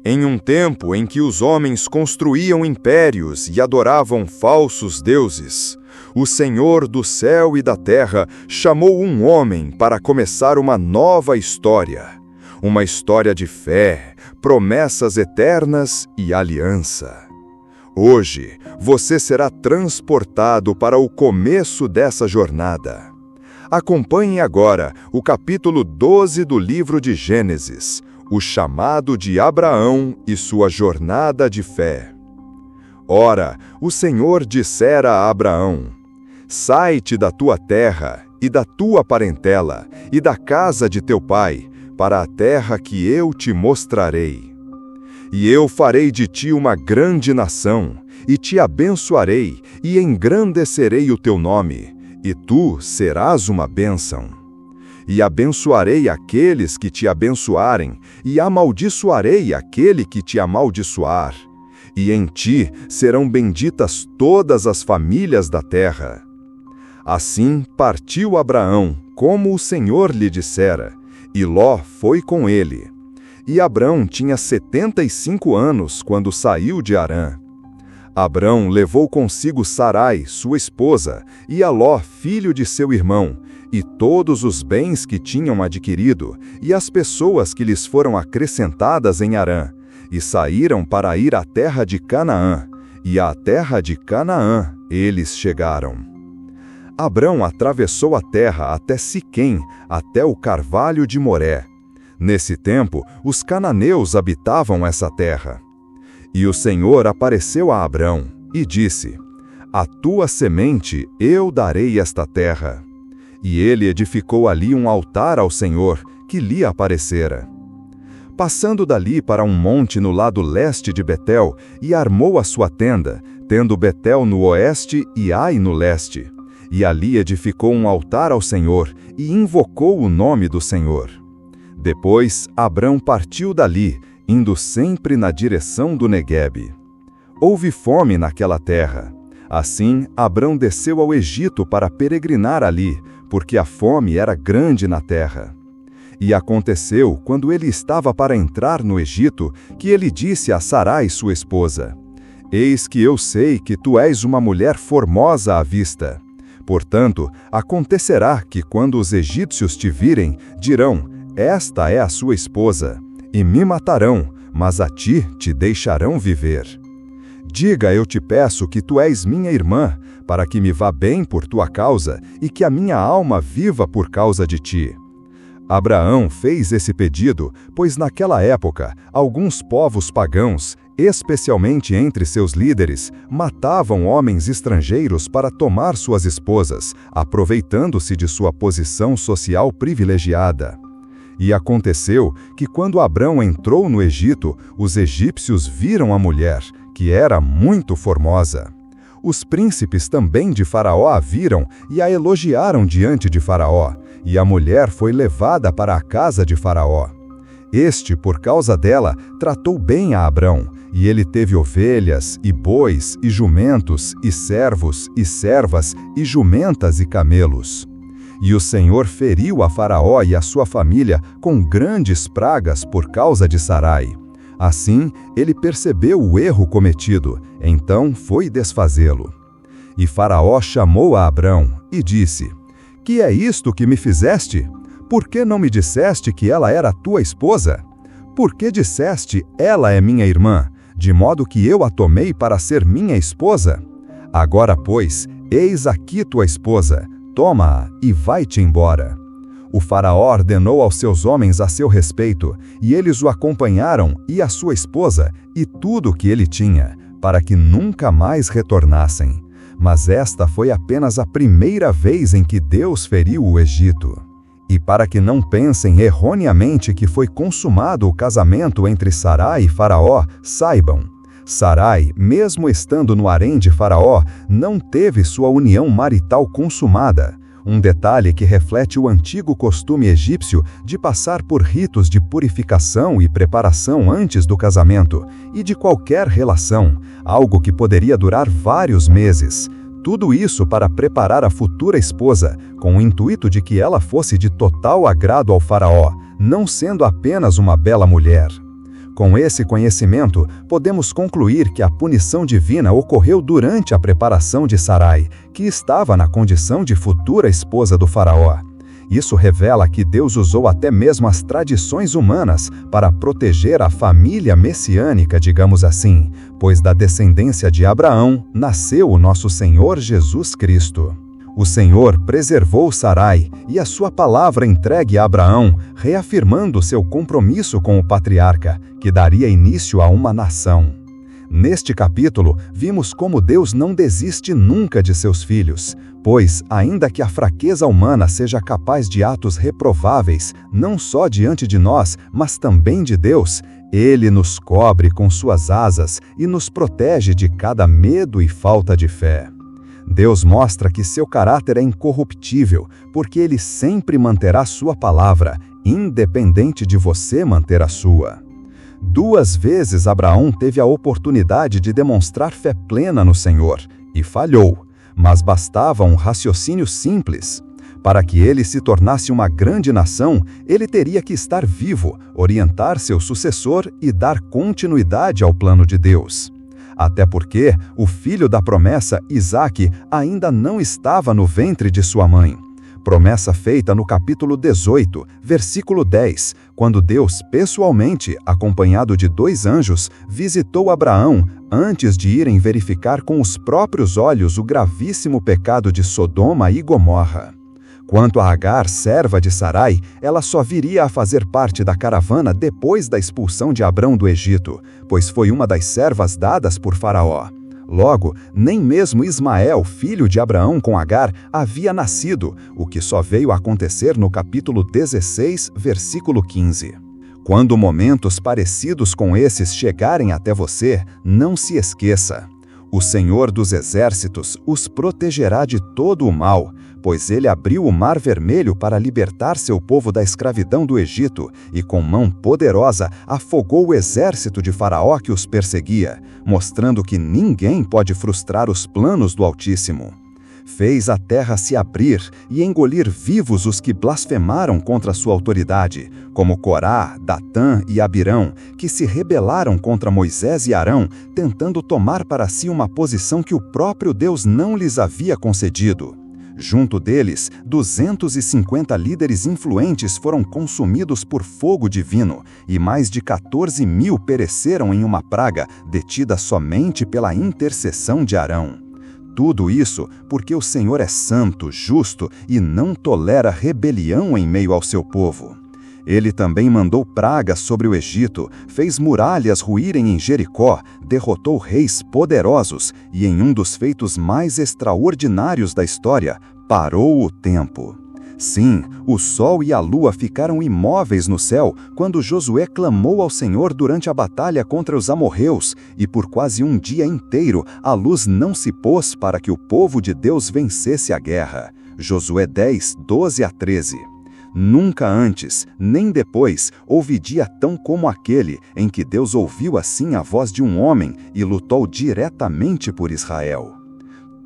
Em um tempo em que os homens construíam impérios e adoravam falsos deuses, o Senhor do céu e da terra chamou um homem para começar uma nova história. Uma história de fé, promessas eternas e aliança. Hoje, você será transportado para o começo dessa jornada. Acompanhe agora o capítulo 12 do livro de Gênesis, o chamado de Abraão e sua jornada de fé. Ora, o Senhor dissera a Abraão: sai-te da tua terra e da tua parentela e da casa de teu pai, para a terra que eu te mostrarei. E eu farei de ti uma grande nação, e te abençoarei, e engrandecerei o teu nome, e tu serás uma bênção. E abençoarei aqueles que te abençoarem, e amaldiçoarei aquele que te amaldiçoar. E em ti serão benditas todas as famílias da terra. Assim partiu Abraão, como o Senhor lhe dissera, e Ló foi com ele. E Abrão tinha 75 anos quando saiu de Harã. Abrão levou consigo Sarai, sua esposa, e a Ló, filho de seu irmão, e todos os bens que tinham adquirido, e as pessoas que lhes foram acrescentadas em Harã, e saíram para ir à terra de Canaã, e à terra de Canaã eles chegaram. Abrão atravessou a terra até Siquém, até o carvalho de Moré. Nesse tempo, os cananeus habitavam essa terra. E o Senhor apareceu a Abrão e disse: a tua semente eu darei esta terra. E ele edificou ali um altar ao Senhor, que lhe aparecera. Passando dali para um monte no lado leste de Betel, e armou a sua tenda, tendo Betel no oeste e Ai no leste. E ali edificou um altar ao Senhor, e invocou o nome do Senhor. Depois, Abrão partiu dali, indo sempre na direção do Neguebe. Houve fome naquela terra. Assim, Abrão desceu ao Egito para peregrinar ali, porque a fome era grande na terra. E aconteceu, quando ele estava para entrar no Egito, que ele disse a Sarai, sua esposa: eis que eu sei que tu és uma mulher formosa à vista. Portanto, acontecerá que quando os egípcios te virem, dirão: esta é a sua esposa, e me matarão, mas a ti te deixarão viver. Diga, eu te peço, que tu és minha irmã, para que me vá bem por tua causa, e que a minha alma viva por causa de ti. Abraão fez esse pedido, pois naquela época, alguns povos pagãos, especialmente entre seus líderes, matavam homens estrangeiros para tomar suas esposas, aproveitando-se de sua posição social privilegiada. E aconteceu que quando Abrão entrou no Egito, os egípcios viram a mulher, que era muito formosa. Os príncipes também de Faraó a viram e a elogiaram diante de Faraó, e a mulher foi levada para a casa de Faraó. Este, por causa dela, tratou bem a Abrão, e ele teve ovelhas, e bois, e jumentos, e servos, e servas, e jumentas e camelos. E o Senhor feriu a Faraó e a sua família com grandes pragas por causa de Sarai. Assim, ele percebeu o erro cometido, então foi desfazê-lo. E Faraó chamou a Abrão e disse: que é isto que me fizeste? Por que não me disseste que ela era tua esposa? Por que disseste, ela é minha irmã, de modo que eu a tomei para ser minha esposa? Agora, pois, eis aqui tua esposa, toma-a e vai-te embora. O Faraó ordenou aos seus homens a seu respeito, e eles o acompanharam, e a sua esposa, e tudo o que ele tinha, para que nunca mais retornassem. Mas esta foi apenas a primeira vez em que Deus feriu o Egito. E para que não pensem erroneamente que foi consumado o casamento entre Sarai e Faraó, saibam: Sarai, mesmo estando no harém de Faraó, não teve sua união marital consumada, um detalhe que reflete o antigo costume egípcio de passar por ritos de purificação e preparação antes do casamento e de qualquer relação, algo que poderia durar vários meses. Tudo isso para preparar a futura esposa, com o intuito de que ela fosse de total agrado ao Faraó, não sendo apenas uma bela mulher. Com esse conhecimento, podemos concluir que a punição divina ocorreu durante a preparação de Sarai, que estava na condição de futura esposa do faraó. Isso revela que Deus usou até mesmo as tradições humanas para proteger a família messiânica, digamos assim, pois da descendência de Abraão nasceu o nosso Senhor Jesus Cristo. O Senhor preservou Sarai e a sua palavra entregue a Abraão, reafirmando seu compromisso com o patriarca, que daria início a uma nação. Neste capítulo, vimos como Deus não desiste nunca de seus filhos, pois, ainda que a fraqueza humana seja capaz de atos reprováveis, não só diante de nós, mas também de Deus, Ele nos cobre com suas asas e nos protege de cada medo e falta de fé. Deus mostra que seu caráter é incorruptível, porque Ele sempre manterá sua palavra, independente de você manter a sua. 2 vezes Abraão teve a oportunidade de demonstrar fé plena no Senhor, e falhou, mas bastava um raciocínio simples. Para que ele se tornasse uma grande nação, ele teria que estar vivo, orientar seu sucessor e dar continuidade ao plano de Deus. Até porque o filho da promessa, Isaque, ainda não estava no ventre de sua mãe. Promessa feita no capítulo 18, versículo 10, quando Deus, pessoalmente, acompanhado de 2 anjos, visitou Abraão antes de irem verificar com os próprios olhos o gravíssimo pecado de Sodoma e Gomorra. Quanto a Agar, serva de Sarai, ela só viria a fazer parte da caravana depois da expulsão de Abrão do Egito, pois foi uma das servas dadas por Faraó. Logo, nem mesmo Ismael, filho de Abraão com Agar, havia nascido, o que só veio a acontecer no capítulo 16, versículo 15. Quando momentos parecidos com esses chegarem até você, não se esqueça. O Senhor dos Exércitos os protegerá de todo o mal, pois ele abriu o Mar Vermelho para libertar seu povo da escravidão do Egito e com mão poderosa afogou o exército de Faraó que os perseguia, mostrando que ninguém pode frustrar os planos do Altíssimo. Fez a terra se abrir e engolir vivos os que blasfemaram contra sua autoridade, como Corá, Datã e Abirão, que se rebelaram contra Moisés e Arão, tentando tomar para si uma posição que o próprio Deus não lhes havia concedido. Junto deles, 250 líderes influentes foram consumidos por fogo divino e mais de 14.000 pereceram em uma praga detida somente pela intercessão de Arão. Tudo isso porque o Senhor é santo, justo e não tolera rebelião em meio ao seu povo. Ele também mandou pragas sobre o Egito, fez muralhas ruírem em Jericó, derrotou reis poderosos e, em um dos feitos mais extraordinários da história, parou o tempo. Sim, o sol e a lua ficaram imóveis no céu quando Josué clamou ao Senhor durante a batalha contra os amorreus, e por quase um dia inteiro a luz não se pôs para que o povo de Deus vencesse a guerra. Josué 10, 12 a 13. Nunca antes, nem depois, houve dia tão como aquele em que Deus ouviu assim a voz de um homem e lutou diretamente por Israel.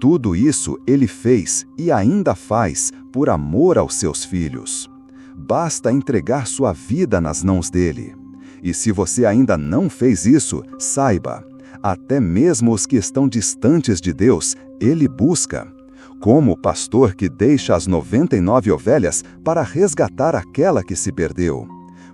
Tudo isso ele fez e ainda faz por amor aos seus filhos. Basta entregar sua vida nas mãos dele. E se você ainda não fez isso, saiba, até mesmo os que estão distantes de Deus, ele busca. Como o pastor que deixa as 99 ovelhas para resgatar aquela que se perdeu.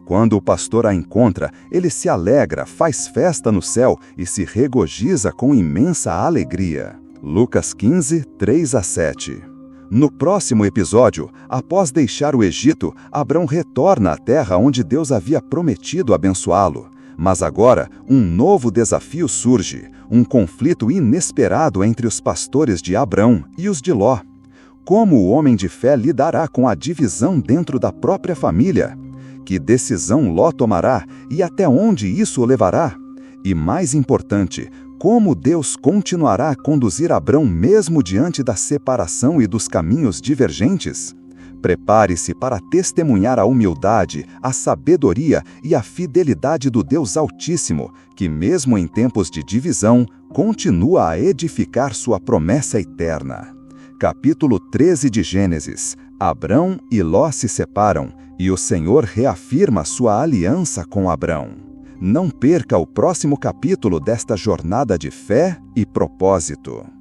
Quando o pastor a encontra, ele se alegra, faz festa no céu e se regozija com imensa alegria. Lucas 15, 3 a 7. No próximo episódio, após deixar o Egito, Abrão retorna à terra onde Deus havia prometido abençoá-lo. Mas agora, um novo desafio surge, um conflito inesperado entre os pastores de Abrão e os de Ló. Como o homem de fé lidará com a divisão dentro da própria família? Que decisão Ló tomará e até onde isso o levará? E mais importante, como Deus continuará a conduzir Abrão mesmo diante da separação e dos caminhos divergentes? Prepare-se para testemunhar a humildade, a sabedoria e a fidelidade do Deus Altíssimo, que mesmo em tempos de divisão, continua a edificar sua promessa eterna. Capítulo 13 de Gênesis. Abrão e Ló se separam, e o Senhor reafirma sua aliança com Abrão. Não perca o próximo capítulo desta jornada de fé e propósito.